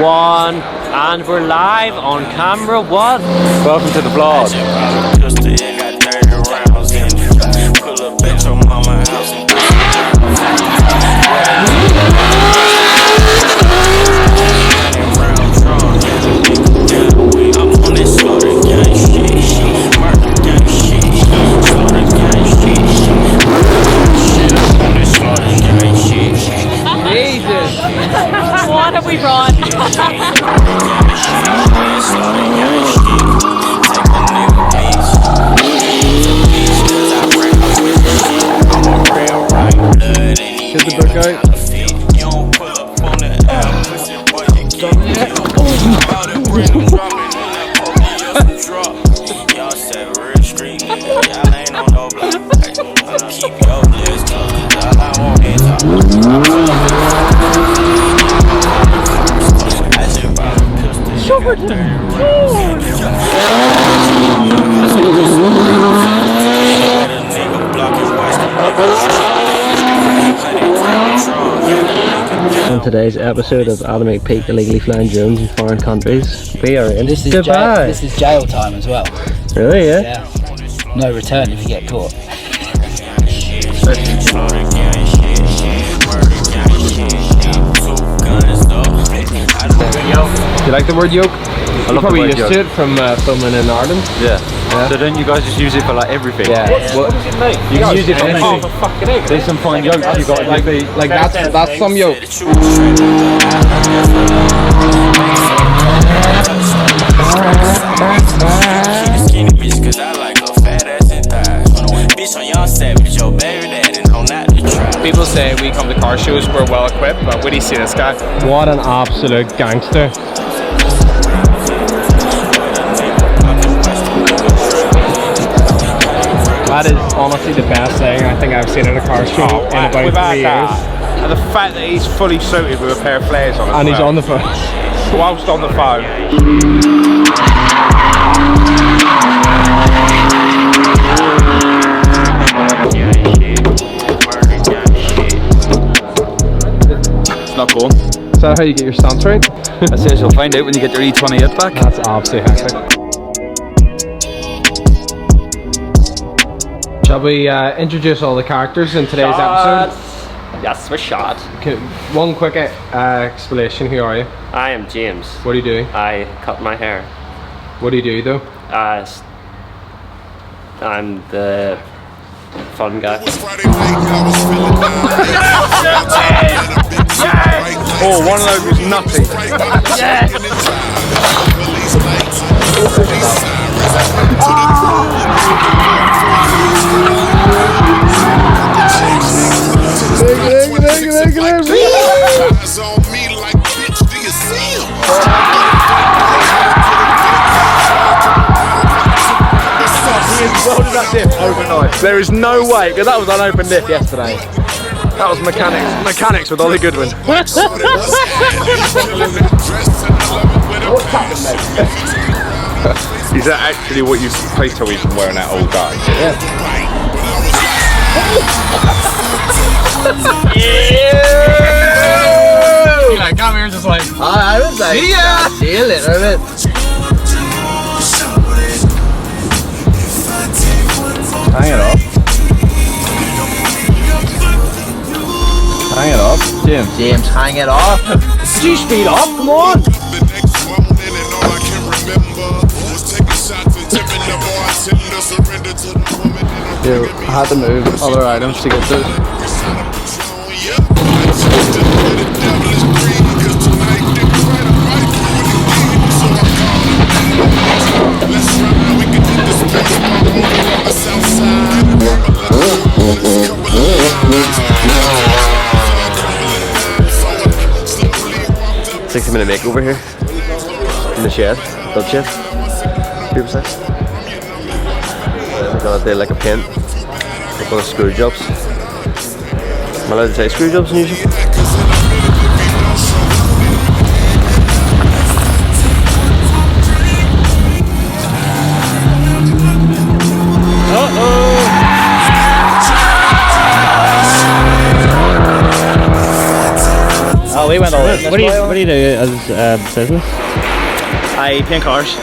one, and we're live on camera. What? Welcome to the vlog. What have we brought? Get the book out. On today's episode of Atomic Peak Illegally Flying Drones in Foreign Countries, we are in This is Dubai. this is jail time as well. Really, yeah? Yeah. No return if you get caught. Do you like the word yoke? I love probably used to it from filming in Ireland. Yeah. So don't you guys just use it for like everything? Yeah. What does it make? You can use it for anything. Fucking egg. There's some fine yolks you got like that's some yolk. People say we come to car shows, we're well equipped, but where do you see this guy? What an absolute gangster. That is honestly the best thing I think I've seen at a car show in about 3 years. And the fact that he's fully suited with a pair of flares on And he's on the phone. Whilst on the phone. It's not cool. Is that how you get your stunts right? I say you'll find out when you get your E28 back. That's absolutely hectic. Shall we introduce all the characters in today's episode? Yes, we're shot. Okay, one quick explanation. Who are you? I am James. What are you doing? I cut my hair. What do you do though? I'm the fun guy. Oh, one of those was nutty. There is no way, because that was unopened dip yesterday. That was mechanics with Ollie Goodwin. Is that actually what you please tell me from wearing that old guy? Yeah! Like, come here, just like. I was like, see you later. Hang it off. Hang it off, James. James, hang it off. Did you speed up? Come on. I had to move other items to get to it. Minute makeover here in the shed, dog shed. People say. I'm gonna do like a paint, a couple of screw jobs. Am I allowed to say screw jobs in YouTube? Oh, we went all in What do you do as business? I paint cars.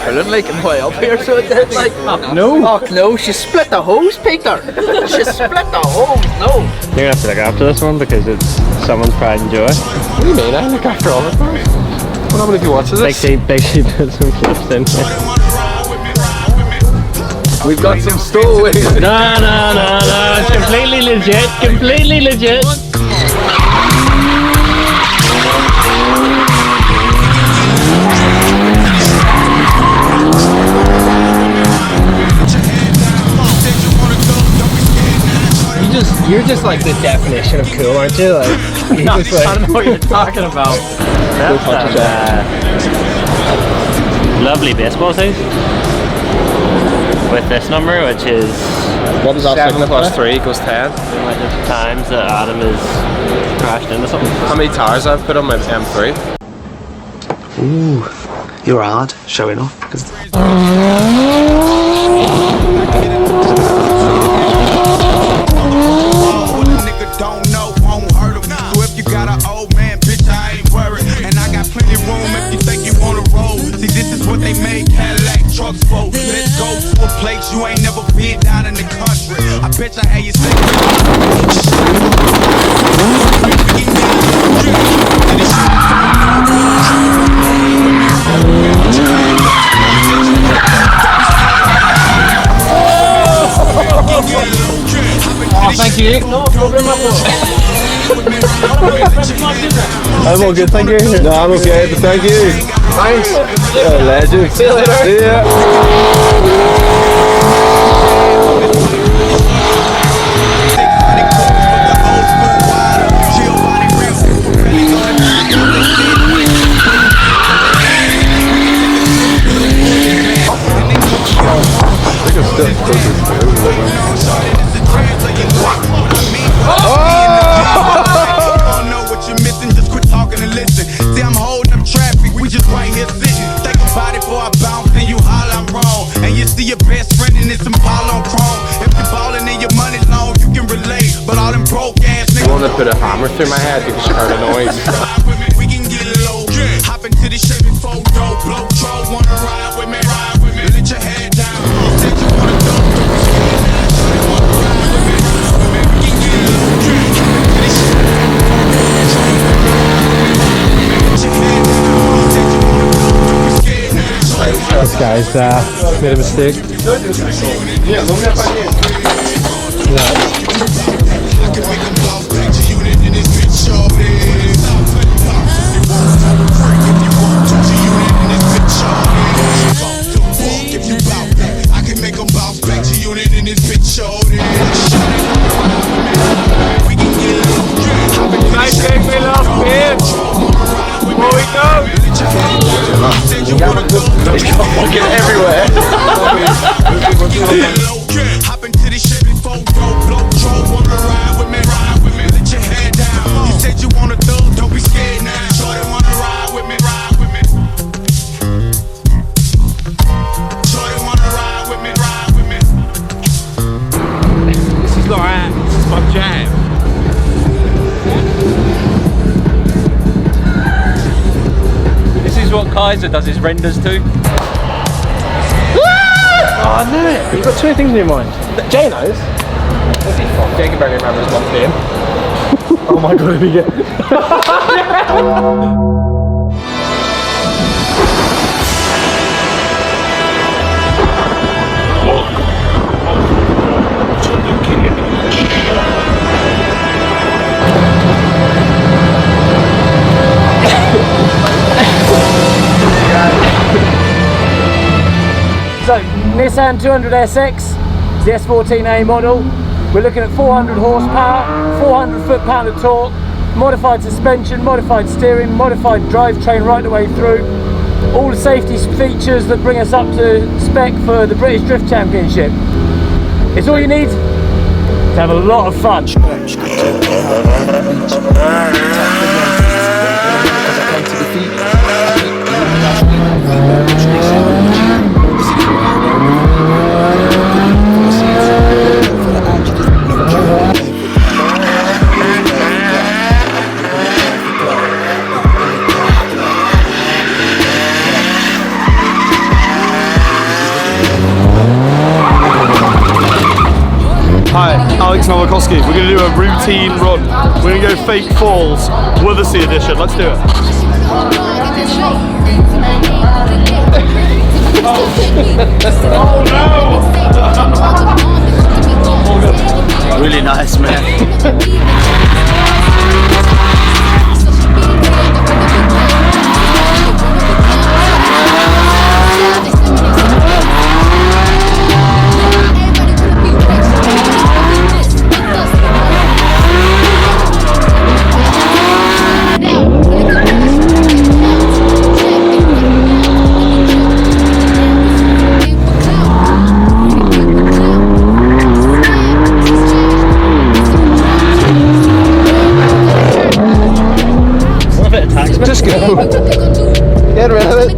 Couldn't like him way up here, so it did like. No. Fuck no, she split the hose, Peter. She split the hose, no. You're gonna have to look after this one because it's someone's pride and joy. What do you mean? I look after all the cars. What happened if he watches this? Big T did some flips in here. We've got some stowaways. No, it's completely legit. You're just like the definition of cool, aren't you? Like, I don't know what you're talking about. Lovely baseball tees with this number, which is what does that 7 plus 3 equals 10? the amount of times that Adam has crashed into something. How many tires I've put on my M3? Ooh, you're hard showing off because. Don't know, won't hurt him. So if you got an old man, bitch, I ain't worried. And I got plenty room if you think you wanna roll. See, this is what they make Cadillac trucks for. Let's go to a place you ain't never been down in the country. I bet you how you say Oh, thank you. No problem at all. I'm all good, thank you. No, I'm okay, but thank you. Thanks. Legend. See you later. See ya. Put a hammer through my head because you heard a noise. We can get low, hop into the Chevy photo, blow troll, wanna ride with me, let your head down. Said you wanna go, don't be scared now. Shorty wanna ride with me, we can get low, hop into the Chevy let your head down. Said you wanna go, don't be scared now. This guy's made a mistake. Hop into the Chevy photo, blow troll, wanna ride with me, let your head down. You said you wanna thug, don't be scared now. Shorty wanna ride with me, Shorty wanna ride with me, This is not this is my jam. This is what Kaiser does his renders to. Oh, I knew it. You've got two things in your mind. Jay knows. Jay can barely remember his one name. Oh my god, we get. So, Nissan 200 SX, the S14A model. We're looking at 400 horsepower, 400 foot-pound of torque, modified suspension, modified steering, modified drivetrain right the way through. All the safety features that bring us up to spec for the British Drift Championship. It's all you need to have a lot of fun. Hi, Alex Nowakoski. We're going to do a routine run. We're going to go fake falls, Withersea edition. Let's do it. Oh no! Really nice, man. Just go. Get rid of it.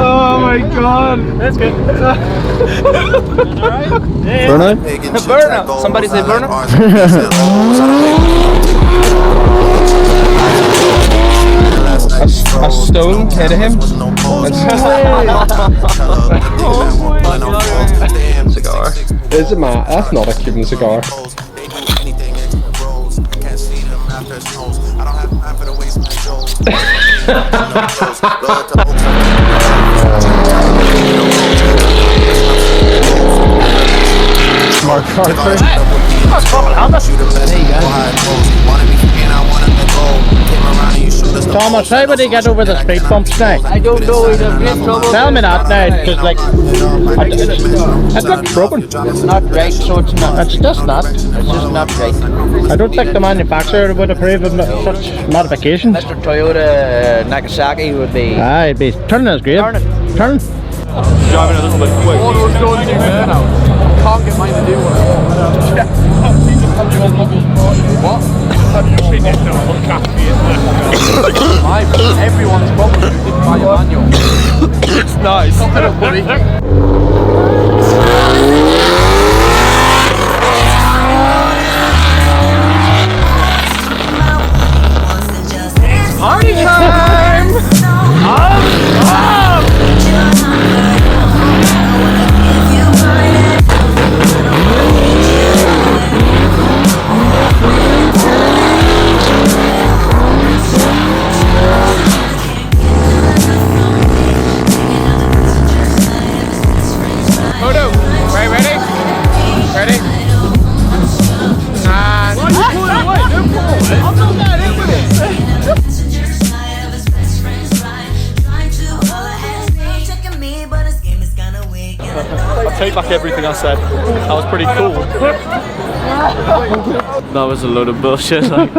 Oh my god. That's good. Burner? Burner. Somebody say burner. A stone hit him. Cigar. Is it Matt? That's not a Cuban cigar. Smart Carter. Thomas, how would he get over the speed bumps now? I don't know. He's in great trouble. Tell me that now, because like, it looks broken. It's not right, so it's not. It's just not. It's just not right. I don't think the manufacturer would approve of such modifications. Mr. Toyota Nagasaki would be. Ah, he'd be turning his grade. Turn. Driving a little bit quick. What we're going to do now? Can't get mine to do what What? Everyone's problem is didn't buy a manual. It's nice. Party time! Take back everything I said. That was pretty cool. That was a load of bullshit. Like.